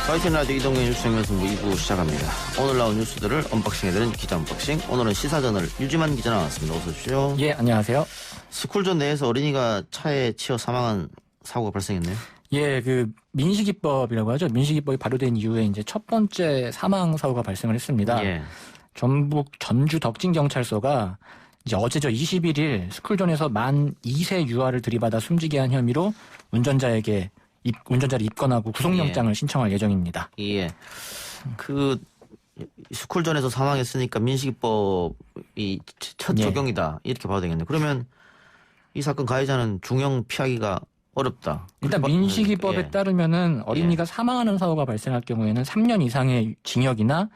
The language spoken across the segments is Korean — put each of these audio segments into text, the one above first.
YTN 라디오 이동경 뉴스 정면승부 2부 시작합니다. 오늘 나온 뉴스들을 언박싱해드리는 기자 언박싱. 오늘은 시사저널 유지만 기자 나왔습니다. 어서 오십시오. 예, 안녕하세요. 스쿨존 내에서 어린이가 차에 치여 사망한 사고가 발생했네요. 예, 그 민식이법이라고 하죠. 민식이법이 발효된 이후에 이제 첫 번째 사망 사고가 발생을 했습니다. 예. 전북 전주 덕진경찰서가 이제 어제죠 21일 스쿨존에서 만 2세 유아를 들이받아 숨지게 한 혐의로 운전자를 입건하고 구속영장을 신청할 예정입니다. 예. 그 스쿨존에서 사망했으니까 민식이법이 첫 적용이다. 이렇게 봐도 되겠네요. 그러면 이 사건 가해자는 중형 피하기가 어렵다. 일단 민식이법에 따르면은 어린이가 사망하는 사고가 발생할 경우에는 3년 이상의 징역이나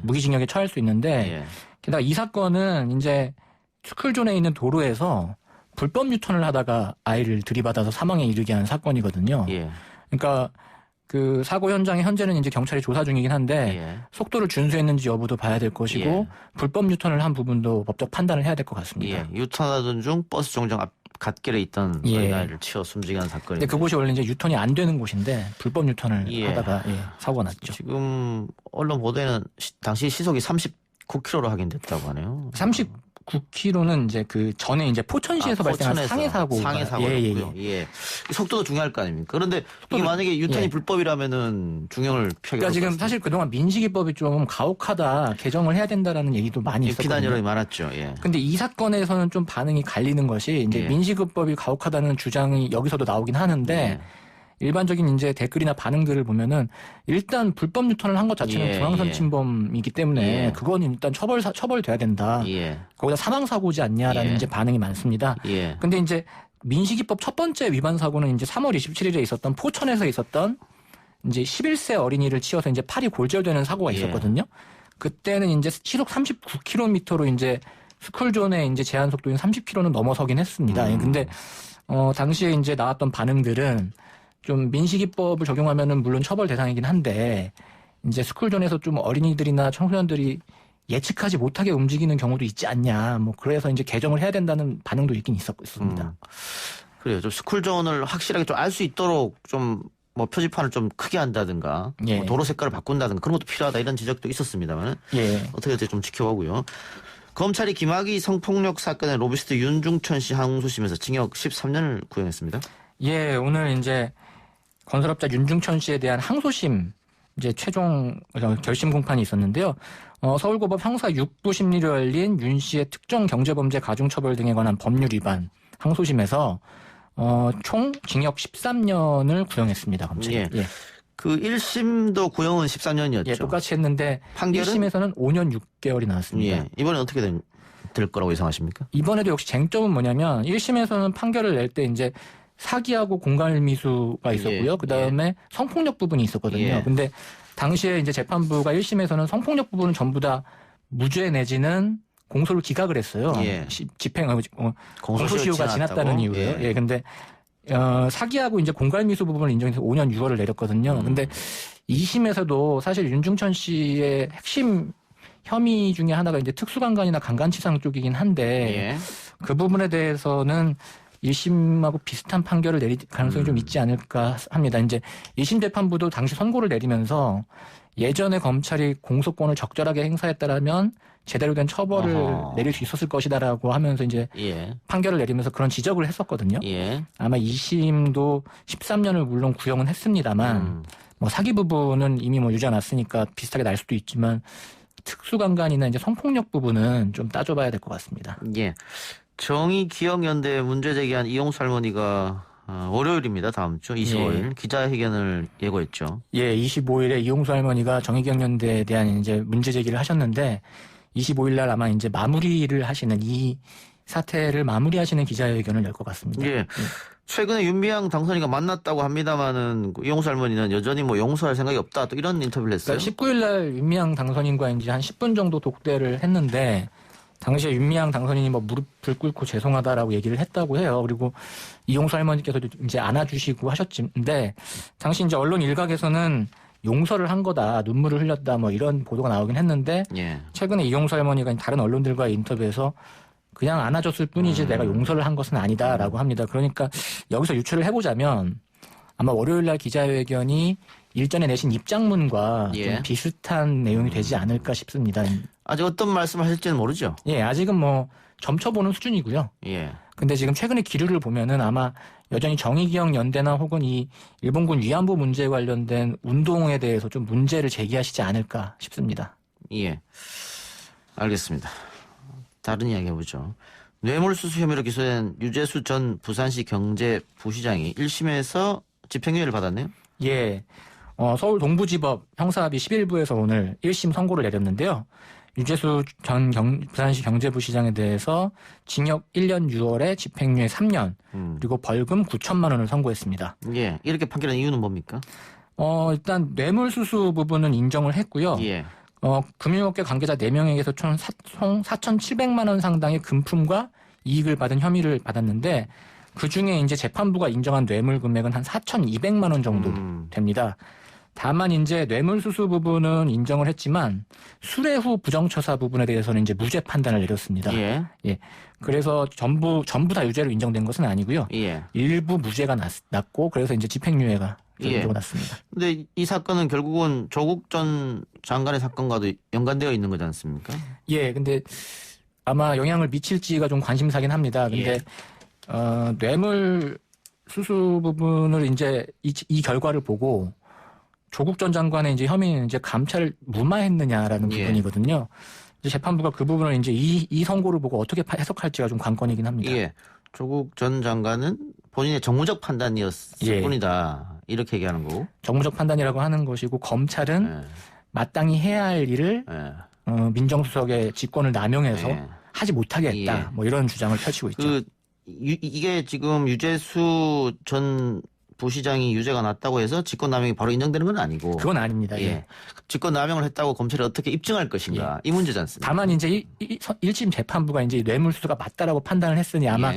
무기징역에 처할 수 있는데 게다가 이 사건은 이제 스쿨존에 있는 도로에서 불법 유턴을 하다가 아이를 들이받아서 사망에 이르게 한 사건이거든요. 그러니까 그 사고 현장에 현재는 이제 경찰이 조사 중이긴 한데 속도를 준수했는지 여부도 봐야 될 것이고 불법 유턴을 한 부분도 법적 판단을 해야 될 것 같습니다. 유턴하던 중 버스 정장 앞 갓길에 있던 어린아이를 치어 숨지게 한 사건인데. 그곳이 원래 이제 유턴이 안 되는 곳인데 불법 유턴을 하다가 사고가 났죠. 지금 언론 보도에는 당시 시속이 39km로 확인됐다고 하네요. 39km는 이제 그 전에 이제 포천시에서 발생한 상해 사고고요. 속도도 중요할 거 아닙니까? 그런데 이게 만약에 유턴이 불법이라면은 중형을 피하게. 그러니까 지금 사실 그동안 민식이법이 좀 가혹하다, 개정을 해야 된다라는 얘기도 많이 있었거든요. 비난 여론이 많았죠. 근데 이 사건에서는 좀 반응이 갈리는 것이 이제 민식이법이 가혹하다는 주장이 여기서도 나오긴 하는데. 일반적인 이제 댓글이나 반응들을 보면은 일단 불법 유턴을 한 것 자체는 중앙선 침범이기 때문에 그건 일단 처벌돼야 된다. 거기다 사망 사고지 않냐라는 이제 반응이 많습니다. 근데 이제 민식이법 첫 번째 위반 사고는 이제 3월 27일에 있었던 포천에서 있었던 이제 11세 어린이를 치어서 이제 팔이 골절되는 사고가 있었거든요. 그때는 이제 시속 39km로 이제 스쿨존의 이제 제한 속도인 30km는 넘어서긴 했습니다. 근데 당시에 이제 나왔던 반응들은 좀 민식이법을 적용하면은 물론 처벌 대상이긴 한데 이제 스쿨존에서 좀 어린이들이나 청소년들이 예측하지 못하게 움직이는 경우도 있지 않냐. 뭐 그래서 이제 개정을 해야 된다는 반응도 있긴 있었습니다. 그래요. 좀 스쿨존을 확실하게 좀 알 수 있도록 좀 뭐 표지판을 좀 크게 한다든가 뭐 도로 색깔을 바꾼다든가 그런 것도 필요하다 이런 지적도 있었습니다만 어떻게 될지 좀 지켜보고요. 검찰이 김학의 성폭력 사건의 로비스트 윤중천 씨 항소심에서 징역 13년을 구형했습니다. 오늘 이제 건설업자 윤중천 씨에 대한 항소심 이제 최종 결심 공판이 있었는데요. 서울고법 형사 6부 심리로 열린 윤 씨의 특정 경제범죄 가중처벌 등에 관한 법률 위반 항소심에서 총 징역 13년을 구형했습니다. 검찰이. 그 1심도 구형은 13년이었죠. 똑같이 했는데 판결은? 1심에서는 5년 6개월이 나왔습니다. 이번엔 어떻게 될 거라고 예상하십니까? 이번에도 역시 쟁점은 뭐냐면 1심에서는 판결을 낼 때 이제 사기하고 공갈미수가 있었고요. 그다음에 성폭력 부분이 있었거든요. 근데 당시에 이제 재판부가 1심에서는 성폭력 부분은 전부 다 무죄 내지는 공소를 기각을 했어요. 공소시효가 지났다는 이유로. 근데 사기하고 이제 공갈미수 부분을 인정해서 5년 6월을 내렸거든요. 근데 2심에서도 사실 윤중천 씨의 핵심 혐의 중에 하나가 이제 특수강간이나 강간치상 쪽이긴 한데 그 부분에 대해서는 1심하고 비슷한 판결을 내릴 가능성이 좀 있지 않을까 합니다. 이제 1심 재판부도 당시 선고를 내리면서 예전에 검찰이 공소권을 적절하게 행사했다라면 제대로 된 처벌을 내릴 수 있었을 것이다라고 하면서 이제 판결을 내리면서 그런 지적을 했었거든요. 아마 2심도 13년을 물론 구형은 했습니다만 뭐 사기 부분은 이미 뭐 유죄가 났으니까 비슷하게 날 수도 있지만 특수강간이나 이제 성폭력 부분은 좀 따져봐야 될 것 같습니다. 정의기억연대 문제 제기한 이용수 할머니가 월요일입니다. 다음 주 25일 기자회견을 예고했죠. 25일에 이용수 할머니가 정의기억연대에 대한 이제 문제 제기를 하셨는데 25일 날 아마 이제 마무리를 하시는 이 사태를 마무리하시는 기자회견을 열 것 같습니다. 최근에 윤미향 당선인과 만났다고 합니다만은 이용수 할머니는 여전히 뭐 용서할 생각이 없다 또 이런 인터뷰를 했어요. 그러니까 19일 날 윤미향 당선인과 이제 한 10분 정도 독대를 했는데 당시에 윤미향 당선인이 뭐 무릎을 꿇고 죄송하다라고 얘기를 했다고 해요. 그리고 이용수 할머니께서도 이제 안아주시고 하셨는데 당시 이제 언론 일각에서는 용서를 한 거다, 눈물을 흘렸다, 뭐 이런 보도가 나오긴 했는데 최근에 이용수 할머니가 다른 언론들과의 인터뷰에서 그냥 안아줬을 뿐이지 내가 용서를 한 것은 아니다라고 합니다. 그러니까 여기서 유추를 해보자면 아마 월요일 날 기자회견이 일전에 내신 입장문과 예. 좀 비슷한 내용이 되지 않을까 싶습니다. 아직 어떤 말씀을 하실지는 모르죠. 예, 아직은 뭐 점쳐보는 수준이고요. 예. 근데 지금 최근에 기류를 보면은 아마 여전히 정의기억 연대나 혹은 이 일본군 위안부 문제에 관련된 운동에 대해서 좀 문제를 제기하시지 않을까 싶습니다. 예. 알겠습니다. 다른 이야기 해보죠. 뇌물수수 혐의로 기소된 유재수 전 부산시 경제부시장이 1심에서 집행유예를 받았네요. 예. 서울 동부지법 형사합의 11부에서 오늘 1심 선고를 내렸는데요. 유재수 전 부산시 경제부시장에 대해서 징역 1년 6월에 집행유예 3년 그리고 벌금 9천만 원을 선고했습니다. 예. 이렇게 판결한 이유는 뭡니까? 일단 뇌물수수 부분은 인정을 했고요. 예. 금융업계 관계자 4명에게서 총 4,700만 원 상당의 금품과 이익을 받은 혐의를 받았는데 그중에 이제 재판부가 인정한 뇌물 금액은 한 4,200만 원 정도 됩니다. 다만 이제 뇌물수수 부분은 인정을 했지만 수뢰 후 부정처사 부분에 대해서는 이제 무죄 판단을 내렸습니다. 예. 예. 그래서 전부 다 유죄로 인정된 것은 아니고요. 예. 일부 무죄가 났고 그래서 이제 집행유예가 예. 났습니다. 근데 이 사건은 결국은 조국 전 장관의 사건과도 연관되어 있는 거지 않습니까? 예. 근데 아마 영향을 미칠지가 좀 관심사긴 합니다. 근데 뇌물 수수 부분을 이제 이 결과를 보고 조국 전 장관의 이제 혐의는 이제 감찰을 무마했느냐라는 부분이거든요. 이제 재판부가 그 부분을 이제 이 선고를 보고 어떻게 해석할지가 좀 관건이긴 합니다. 예. 조국 전 장관은 본인의 정무적 판단이었을 뿐이다. 이렇게 얘기하는 거고. 정무적 판단이라고 하는 것이고 검찰은 마땅히 해야 할 일을 민정수석의 직권을 남용해서 하지 못하게 했다. 뭐 이런 주장을 펼치고 있죠. 이게 지금 유재수 전 부시장이 유죄가 났다고 해서 직권남용이 바로 인정되는 건 아니고. 그건 아닙니다. 예. 직권남용을 했다고 검찰이 어떻게 입증할 것인가. 이 문제지 않습니까? 다만 이제 1심 재판부가 이제 뇌물수수가 맞다라고 판단을 했으니 아마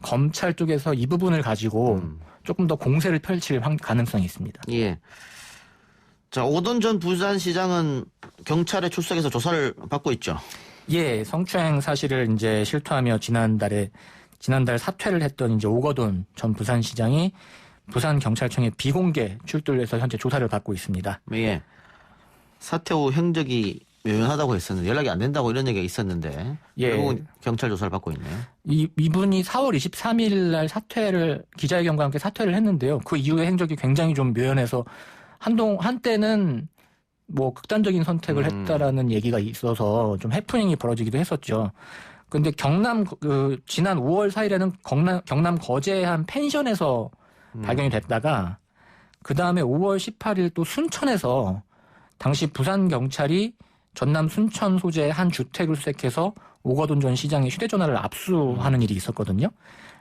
검찰 쪽에서 이 부분을 가지고 조금 더 공세를 펼칠 가능성이 있습니다. 예. 자, 오돈 전 부산시장은 경찰에 출석해서 조사를 받고 있죠. 예, 성추행 사실을 이제 실토하며 지난달 사퇴를 했던 이제 오거돈 전 부산시장이 부산경찰청에 비공개 출두를 해서 현재 조사를 받고 있습니다. 예. 사퇴 후 행적이 묘연하다고 했었는데 연락이 안 된다고 이런 얘기가 있었는데 결국은 경찰 조사를 받고 있네요. 이분이 4월 23일 날 기자회견과 함께 사퇴를 했는데요. 그 이후에 행적이 굉장히 좀 묘연해서 한때는 뭐 극단적인 선택을 했다라는 얘기가 있어서 좀 해프닝이 벌어지기도 했었죠. 근데 지난 5월 4일에는 경남 거제의 한 펜션에서 발견이 됐다가 그 다음에 5월 18일 또 순천에서 당시 부산 경찰이 전남 순천 소재의 한 주택을 수색해서 오거돈 전 시장의 휴대전화를 압수하는 일이 있었거든요.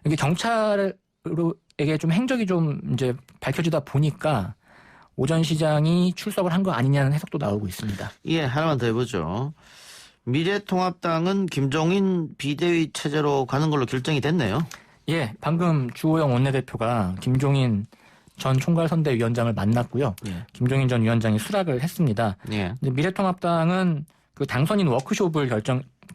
이게 경찰에게 좀 행적이 좀 이제 밝혀지다 보니까 오 전 시장이 출석을 한 거 아니냐는 해석도 나오고 있습니다. 예, 하나만 더 해보죠. 미래통합당은 김종인 비대위 체제로 가는 걸로 결정이 됐네요. 예, 방금 주호영 원내대표가 김종인 전 총괄선대위원장을 만났고요. 김종인 전 위원장이 수락을 했습니다. 미래통합당은 그 당선인 워크숍을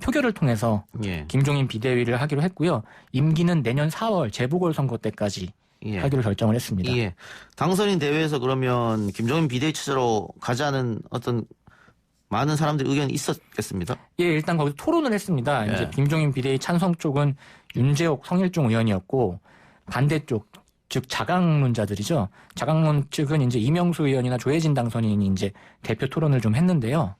표결을 통해서 김종인 비대위를 하기로 했고요. 임기는 내년 4월 재보궐선거 때까지 하기로 결정을 했습니다. 예. 당선인 대회에서 그러면 김종인 비대위 체제로 가자는 어떤 많은 사람들의 의견이 있었겠습니다. 예, 일단 거기서 토론을 했습니다. 이제 김종인 비대위 찬성 쪽은 윤재옥 성일종 의원이었고 반대쪽 즉 자강론자들이죠. 자강론 측은 이제 이명수 의원이나 조혜진 당선인이 이제 대표 토론을 좀 했는데요.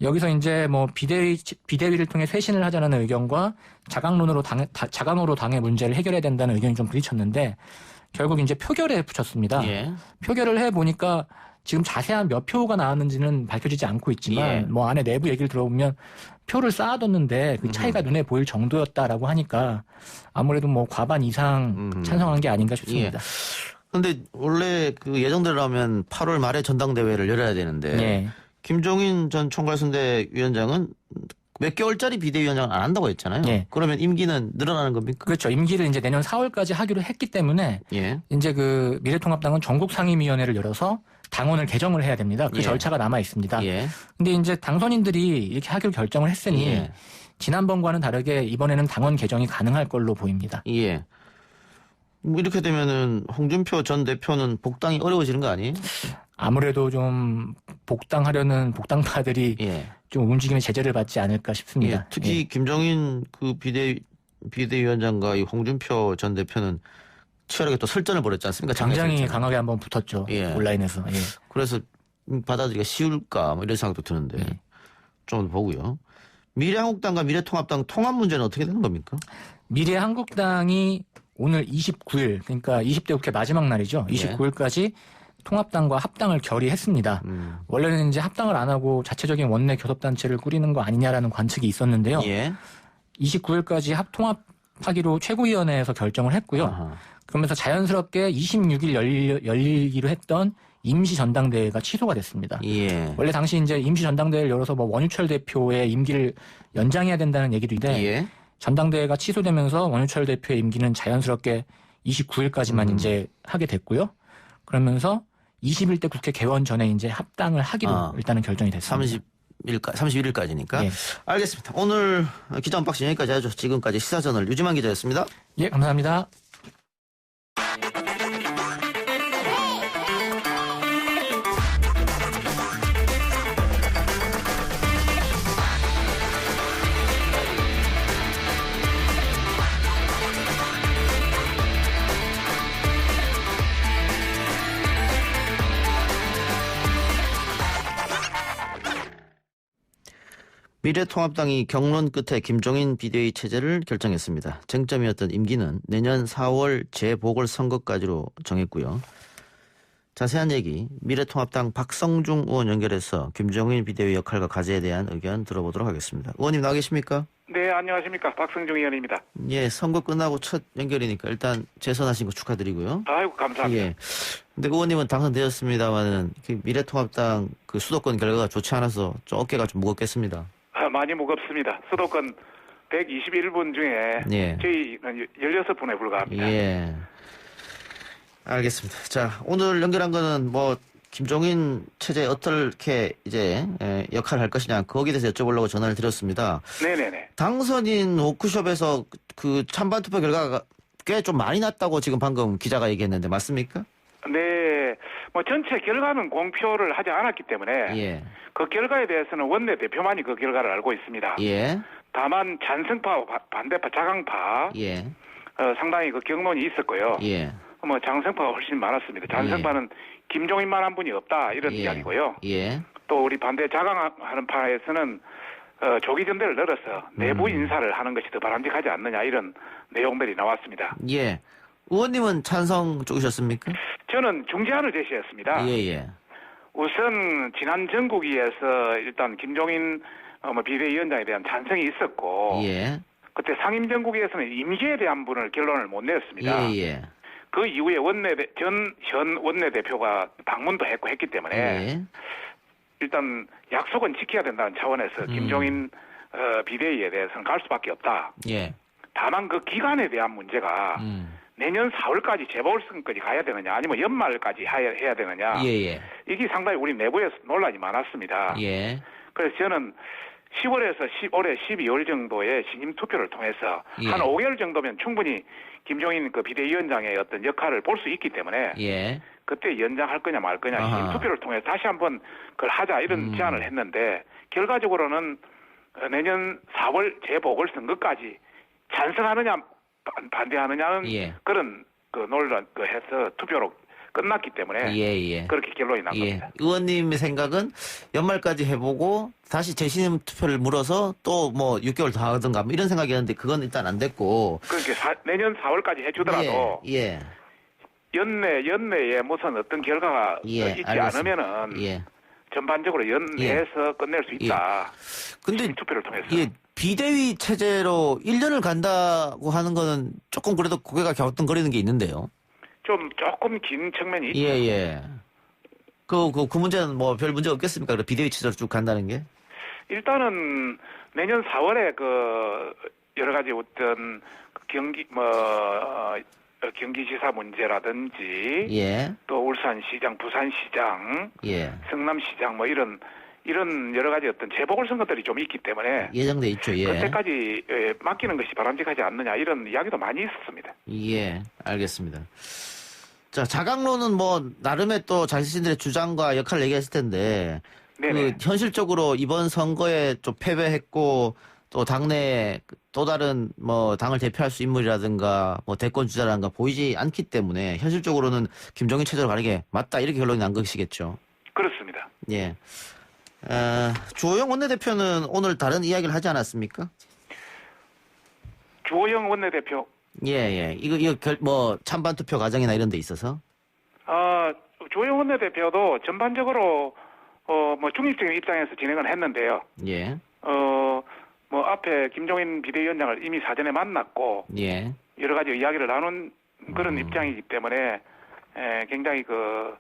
여기서 이제 뭐 비대위를 통해 쇄신을 하자는 의견과 자강으로 당의 문제를 해결해야 된다는 의견이 좀 부딪혔는데 결국 이제 표결에 붙였습니다. 표결을 해 보니까 지금 자세한 몇 표가 나왔는지는 밝혀지지 않고 있지만 뭐 안에 내부 얘기를 들어보면 표를 쌓아뒀는데 그 차이가 눈에 보일 정도였다라고 하니까 아무래도 뭐 과반 이상 찬성한 게 아닌가 싶습니다. 그런데 원래 그 예정대로라면 8월 말에 전당대회를 열어야 되는데 김종인 전 총괄선대위원장은 몇 개월짜리 비대위원장을 안 한다고 했잖아요. 그러면 임기는 늘어나는 겁니까? 그렇죠. 임기를 이제 내년 4월까지 하기로 했기 때문에 이제 그 미래통합당은 전국상임위원회를 열어서 당원을 개정을 해야 됩니다. 그 절차가 남아 있습니다. 근데 이제 당선인들이 이렇게 하기로 결정을 했으니 지난번과는 다르게 이번에는 당원 개정이 가능할 걸로 보입니다. 뭐 이렇게 되면은 홍준표 전 대표는 복당이 어려워지는 거 아니에요? 아무래도 좀 복당하려는 복당파들이 예. 좀 움직임의 제재를 받지 않을까 싶습니다. 예. 특히 김종인 그 비대위원장과 이 홍준표 전 대표는 치열하게 또 설전을 벌였지 않습니까? 굉장히 강하게 한번 붙었죠. 예. 온라인에서. 예. 그래서 받아들이기가 쉬울까 뭐 이런 생각도 드는데 좀 보고요. 미래한국당과 미래통합당 통합 문제는 어떻게 되는 겁니까? 미래한국당이 오늘 29일 그러니까 20대 국회 마지막 날이죠. 29일까지 통합당과 합당을 결의했습니다. 원래는 이제 합당을 안 하고 자체적인 원내 교섭단체를 꾸리는 거 아니냐라는 관측이 있었는데요. 예. 29일까지 통합하기로 최고위원회에서 결정을 했고요. 아하. 그러면서 자연스럽게 26일 열리기로 했던 임시 전당대회가 취소가 됐습니다. 예. 원래 당시 이제 임시 전당대회를 열어서 뭐 원유철 대표의 임기를 연장해야 된다는 얘기도 있는데 예. 전당대회가 취소되면서 원유철 대표의 임기는 자연스럽게 29일까지만 이제 하게 됐고요. 그러면서 21대 국회 개원 전에 이제 합당을 하기로 일단은 결정이 됐습니다. 31일까지니까. 예. 알겠습니다. 오늘 기자 언박싱 여기까지 하죠. 지금까지 시사저널 유지만 기자였습니다. 예, 감사합니다. 미래통합당이 경론 끝에 김종인 비대위 체제를 결정했습니다. 쟁점이었던 임기는 내년 4월 재보궐선거까지로 정했고요. 자세한 얘기 미래통합당 박성중 의원 연결해서 김종인 비대위 역할과 과제에 대한 의견 들어보도록 하겠습니다. 의원님 나와 계십니까? 네, 안녕하십니까. 박성중 의원입니다. 예, 선거 끝나고 첫 연결이니까 일단 재선하신 거 축하드리고요. 아이고, 감사합니다. 예. 근데 의원님은 당선되었습니다만은 수도권 결과가 좋지 않아서 좀 어깨가 좀 무겁겠습니다. 많이 무겁습니다. 수도권 121분 중에 저희는 16분에 불과합니다. 예. 알겠습니다. 자, 오늘 연결한 거는 김종인 체제 어떻게 이제 역할을 할 것이냐 거기에 대해서 여쭤보려고 전화를 드렸습니다. 네네네. 당선인 워크숍에서 그 찬반 투표 결과가 꽤 좀 많이 났다고 지금 방금 기자가 얘기했는데 맞습니까? 네. 전체 결과는 공표를 하지 않았기 때문에 그 결과에 대해서는 원내대표만이 그 결과를 알고 있습니다. 예. 다만 찬성파, 반대파, 자강파 상당히 그 경론이 있었고요. 예. 장성파가 훨씬 많았습니다. 찬성파는 김종인만 한 분이 없다 이런 이야기고요. 예. 또 우리 반대 자강하는 파에서는 조기 전대를 늘어서 내부 인사를 하는 것이 더 바람직하지 않느냐 이런 내용들이 나왔습니다. 예. 의원님은 찬성 쪽이셨습니까? 저는 중재안을 제시했습니다. 예. 우선 지난 전국위에서 일단 김종인 비대위원장에 대한 찬성이 있었고 그때 상임전국위에서는 임기에 대한 분을 결론을 못 내었습니다. 그 이후에 현 원내대표가 방문도 했기 때문에 일단 약속은 지켜야 된다는 차원에서 김종인 비대위에 대해서는 갈 수밖에 없다. 다만 그 기간에 대한 문제가 내년 4월까지 재보궐선거까지 가야 되느냐 아니면 연말까지 해야 되느냐 이게 상당히 우리 내부에서 논란이 많았습니다. 그래서 저는 10월에서 올해 12월 정도의 신임 투표를 통해서 한 5개월 정도면 충분히 김종인 그 비대위원장의 어떤 역할을 볼 수 있기 때문에 그때 연장할 거냐 말 거냐 신임 투표를 통해서 다시 한번 그걸 하자 이런 제안을 했는데 결과적으로는 내년 4월 재보궐선거까지 찬성하느냐 반대하느냐는 그런 그 논란 해서 투표로 끝났기 때문에 그렇게 결론이 난 겁니다. 의원님의 생각은 연말까지 해보고 다시 재신임 투표를 물어서 또 6개월 더 하든가 이런 생각이었는데 그건 일단 안 됐고 그렇게 내년 4월까지 해주더라도 연내에 무슨 어떤 결과가 있지 않으면은 전반적으로 연내에서 끝낼 수 있다. 근데 투표를 통해서. 비대위 체제로 1년을 간다고 하는 거는 조금 그래도 고개가 갸우뚱거리는 게 있는데요. 조금 긴 측면이 있죠. 그 문제는 별 문제 없겠습니까? 비대위 체제로 쭉 간다는 게? 일단은 내년 4월에 그 여러 가지 어떤 경기지사 문제라든지 또 울산시장, 부산시장, 성남시장 이런 이런 여러 가지 어떤 재보궐선거들이 좀 있기 때문에 예정돼 있죠. 예. 그때까지 맡기는 것이 바람직하지 않느냐 이런 이야기도 많이 있었습니다. 예, 알겠습니다. 자, 자강로는 뭐 나름의 또 자신들의 주장과 역할을 얘기했을 텐데 그 현실적으로 이번 선거에 좀 패배했고 또 당내에 또 다른 뭐 당을 대표할 수 인물이라든가 뭐 대권 주자라든가 보이지 않기 때문에 현실적으로는 김종인 체제로 가는 게 맞다 이렇게 결론이 난 것이겠죠. 그렇습니다. 예. 주호영 원내대표는 오늘 다른 이야기를 하지 않았습니까? 주호영 원내대표. 예. 이거 뭐 찬반 투표 과정이나 이런 데 있어서. 주호영 원내대표도 전반적으로 뭐 중립적인 입장에서 진행을 했는데요. 예. 뭐 앞에 김종인 비대위원장을 이미 사전에 만났고 예. 여러 가지 이야기를 나눈 그런 입장이기 때문에 굉장히 그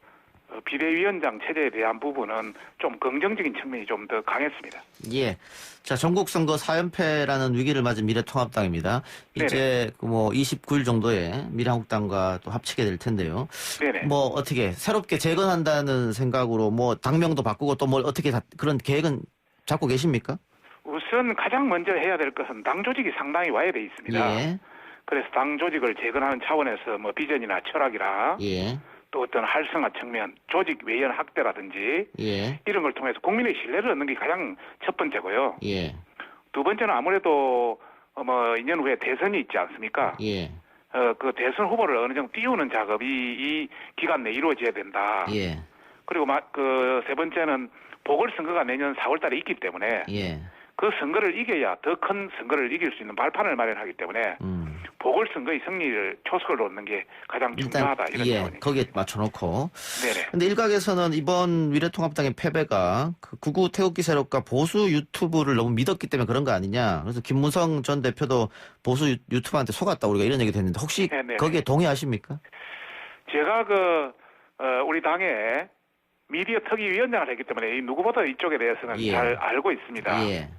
비대위원장 체제에 대한 부분은 좀 긍정적인 측면이 좀 더 강했습니다. 예. 자, 전국선거 4연패라는 위기를 맞은 미래통합당입니다. 이제 뭐 29일 정도에 미래한국당과 또 합치게 될 텐데요. 네네. 뭐 어떻게 새롭게 재건한다는 생각으로 뭐 당명도 바꾸고 또 뭘 어떻게 그런 계획은 잡고 계십니까? 우선 가장 먼저 해야 될 것은 당 조직이 상당히 와야돼 있습니다. 예. 그래서 당 조직을 재건하는 차원에서 뭐 비전이나 철학이라 예. 또 어떤 활성화 측면, 조직 외연 확대라든지 예. 이런 걸 통해서 국민의 신뢰를 얻는 게 가장 첫 번째고요. 예. 두 번째는 아무래도 뭐 2년 후에 대선이 있지 않습니까? 예. 그 대선 후보를 어느 정도 띄우는 작업이 이 기간 내에 이루어져야 된다. 예. 그리고 그 세 번째는 보궐선거가 내년 4월달에 있기 때문에 예. 그 선거를 이겨야 더 큰 선거를 이길 수 있는 발판을 마련하기 때문에 보궐선거의 승리를 초석을 놓는 게 가장 중요하다. 이런 차원입니다. 거기에 맞춰놓고. 네네. 근데 일각에서는 이번 미래통합당의 패배가 그 구구 태극기 세력과 보수 유튜브를 너무 믿었기 때문에 그런 거 아니냐. 그래서 김무성 전 대표도 보수 유튜브한테 속았다 우리가 이런 얘기도 했는데 혹시 네네. 거기에 동의하십니까? 제가 우리 당의 미디어 특위위원장을 했기 때문에 누구보다 이쪽에 대해서는 잘 알고 있습니다. 예.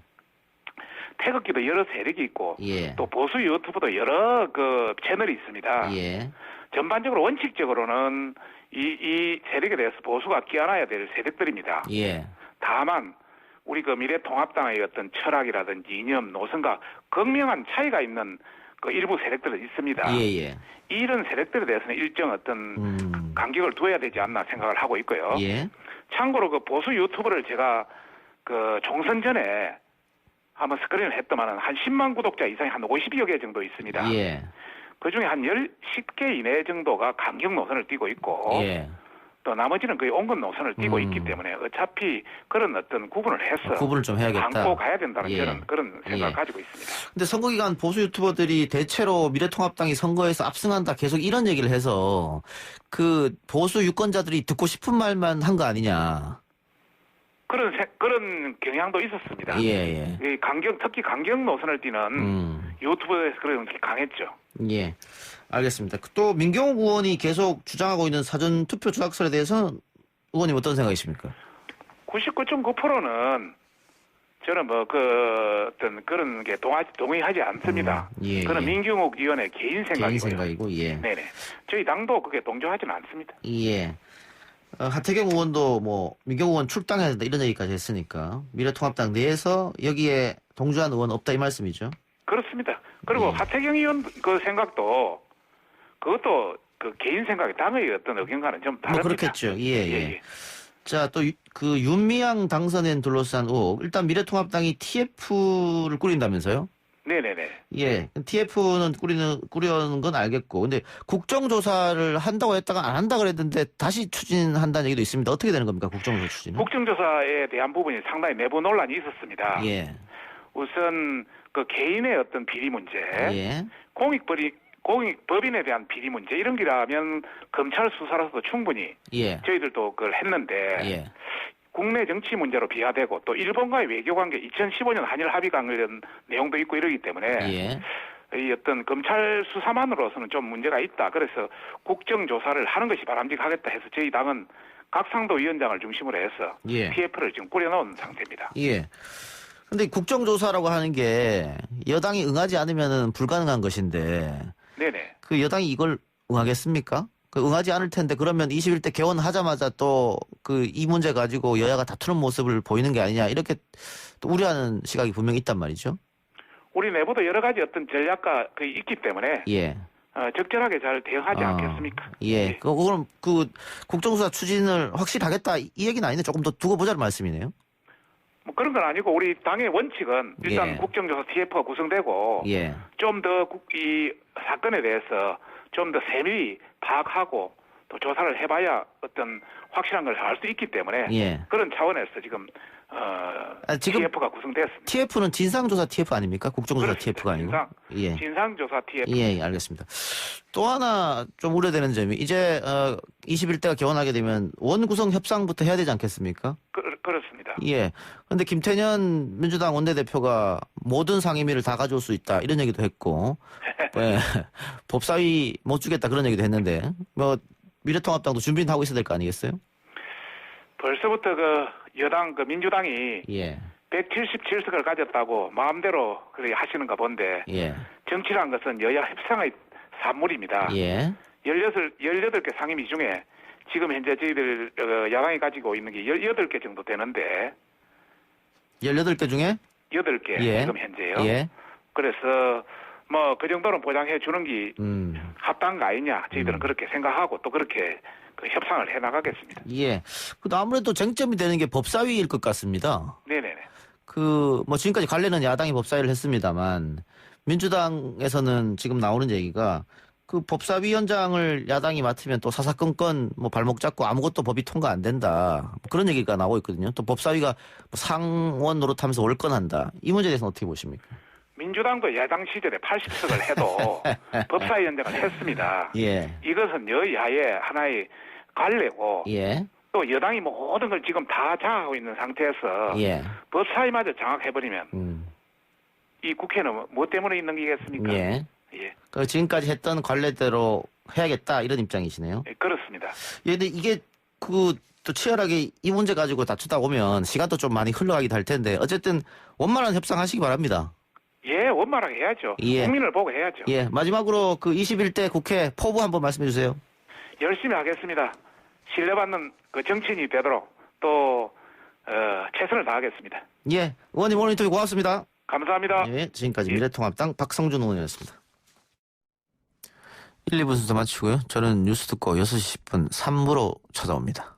태극기도 여러 세력이 있고 예. 또 보수 유튜브도 여러 그 채널이 있습니다. 예. 전반적으로 원칙적으로는 이 세력에 대해서 보수가 끼안아야 될 세력들입니다. 예. 다만 우리 그 미래통합당의 어떤 철학이라든지 이념, 노선과 극명한 차이가 있는 그 일부 세력들은 있습니다. 예. 이런 세력들에 대해서는 일정 어떤 간격을 둬야 되지 않나 생각을 하고 있고요. 예. 참고로 그 보수 유튜브를 제가 그 총선 전에 한번 스크린을 했더만은 한 10만 구독자 이상이 한 50여 개 정도 있습니다. 예. 그 중에 한 10개 이내 정도가 강경 노선을 띠고 있고 예. 또 나머지는 거의 온건 노선을 띠고 있기 때문에 어차피 그런 어떤 구분을 해서 구분을 좀 해야겠다. 안고 가야 된다는 저는 그런 생각을 예. 가지고 있습니다. 근데 선거 기간 보수 유튜버들이 대체로 미래통합당이 선거에서 압승한다 계속 이런 얘기를 해서 그 보수 유권자들이 듣고 싶은 말만 한 거 아니냐. 그런 경향도 있었습니다. 예. 특히 강경 노선을 띠는 유튜브에서 그런 게 강했죠. 예. 알겠습니다. 또 민경욱 의원이 계속 주장하고 있는 사전 투표 조작설에 대해서는 의원님 어떤 생각이십니까? 99.9%는 저는 뭐 어떤 그런 게 동의하지 않습니다. 그건 민경욱 의원의 개인 생각이고요. 개인 생각이고, 예. 네네. 저희 당도 그게 동조하지는 않습니다. 예. 하태경 의원도 뭐 민경욱 의원 출당해야 된다 이런 얘기까지 했으니까 미래통합당 내에서 여기에 동조한 의원 없다 이 말씀이죠? 그렇습니다. 그리고 하태경 의원 그 생각도 그것도 그 개인 생각이 당의 어떤 의견과는 좀 다릅니다. 뭐 그렇겠죠. 예. 자, 또 그 윤미향 당선인 둘러싼 의혹. 일단 미래통합당이 TF를 꾸린다면서요? 네네네. 예. TF는 꾸려는 건 알겠고. 근데 국정조사를 한다고 했다가 안 한다 그랬는데 다시 추진한다는 얘기도 있습니다. 어떻게 되는 겁니까? 국정조사 추진은? 국정조사에 대한 부분이 상당히 내부 논란이 있었습니다. 예. 우선 그 개인의 어떤 비리 문제, 예. 공익법인에 대한 비리 문제 이런 게라면 검찰 수사로서도 충분히 저희들도 그걸 했는데 국내 정치 문제로 비화되고 또 일본과의 외교관계 2015년 한일 합의 관련 내용도 있고 이러기 때문에 이 어떤 검찰 수사만으로서는 좀 문제가 있다. 그래서 국정조사를 하는 것이 바람직하겠다 해서 저희 당은 각상도 위원장을 중심으로 해서 TF를 지금 꾸려놓은 상태입니다. 예. 근데 국정조사라고 하는 게 여당이 응하지 않으면 불가능한 것인데 네네. 그 여당이 이걸 응하겠습니까? 응하지 않을 텐데 그러면 21대 개원하자마자 또 이 문제 가지고 여야가 다투는 모습을 보이는 게 아니냐 이렇게 또 우려하는 시각이 분명히 있단 말이죠. 우리 내부도 여러 가지 어떤 전략가 있기 때문에 예. 적절하게 잘 대응하지 않겠습니까? 예. 그럼 국정수사 추진을 확실하겠다 이 얘기는 아닌데 조금 더 두고 보자는 말씀이네요. 뭐 그런 건 아니고 우리 당의 원칙은 일단 예. 국정조사 TF가 구성되고 예. 좀 더 이 사건에 대해서 좀 더 세밀히 파악하고 또 조사를 해봐야 어떤 확실한 걸 알 수 있기 때문에 예. 그런 차원에서 지금 TF가 구성됐습니다. TF는 진상조사 TF 아닙니까? 국정조사 그렇습니다. TF가 아니고. 진상조사 TF. 예, 알겠습니다. 또 하나 좀 우려되는 점이 이제 21대가 개원하게 되면 원구성 협상부터 해야 되지 않겠습니까? 그렇습니다. 예. 근데 김태년 민주당 원내대표가 모든 상임위를 다 가져올 수 있다 이런 얘기도 했고 예. 법사위 못 주겠다 그런 얘기도 했는데 뭐 미래통합당도 준비는 하고 있어야 될 거 아니겠어요? 벌써부터 여당 민주당이 예. 177석을 가졌다고 마음대로 그렇게 하시는가 본데 예. 정치란 것은 여야 협상의 산물입니다. 예. 18개 상임위 중에 지금 현재 저희들 야당이 가지고 있는 게 18개 정도 되는데 18개 중에 8개 예. 지금 현재요. 예. 그래서 뭐 그 정도는 보장해 주는 게 합당한 거 아니냐 저희들은 그렇게 생각하고 또 그렇게 협상을 해 나가겠습니다. 예. 아무래도 쟁점이 되는 게 법사위일 것 같습니다. 네네네. 뭐 지금까지 관례는 야당이 법사위를 했습니다만 민주당에서는 지금 나오는 얘기가 법사위원장을 야당이 맡으면 또 사사건건 발목 잡고 아무것도 법이 통과 안 된다. 그런 얘기가 나오고 있거든요. 또 법사위가 상원 노릇하면서 월권한다. 이 문제에 대해서는 어떻게 보십니까? 민주당도 야당 시절에 80석을 해도 법사위원장을 했습니다. 예. 이것은 여야의 하나의 관례고 예. 또 여당이 모든 걸 지금 다 장악하고 있는 상태에서 예. 법사위마저 장악해버리면 이 국회는 뭐 때문에 있는 게겠습니까? 예. 예. 지금까지 했던 관례대로 해야겠다 이런 입장이시네요. 예, 그렇습니다. 예, 근데 이게 또 치열하게 이 문제 가지고 다투다 보면 시간도 좀 많이 흘러가기도 할 텐데 어쨌든 원만한 협상하시기 바랍니다. 예, 원만하게 해야죠. 예. 국민을 보고 해야죠. 예, 마지막으로 21대 국회 포부 한번 말씀해 주세요. 열심히 하겠습니다. 신뢰받는 정치인이 되도록 또 최선을 다하겠습니다. 예, 의원님 오늘 인터뷰 고맙습니다. 감사합니다. 예, 지금까지 미래통합당 박성준 의원이었습니다. 1, 2부 순서 마치고요. 저는 뉴스 듣고 6시 10분 3부로 찾아옵니다.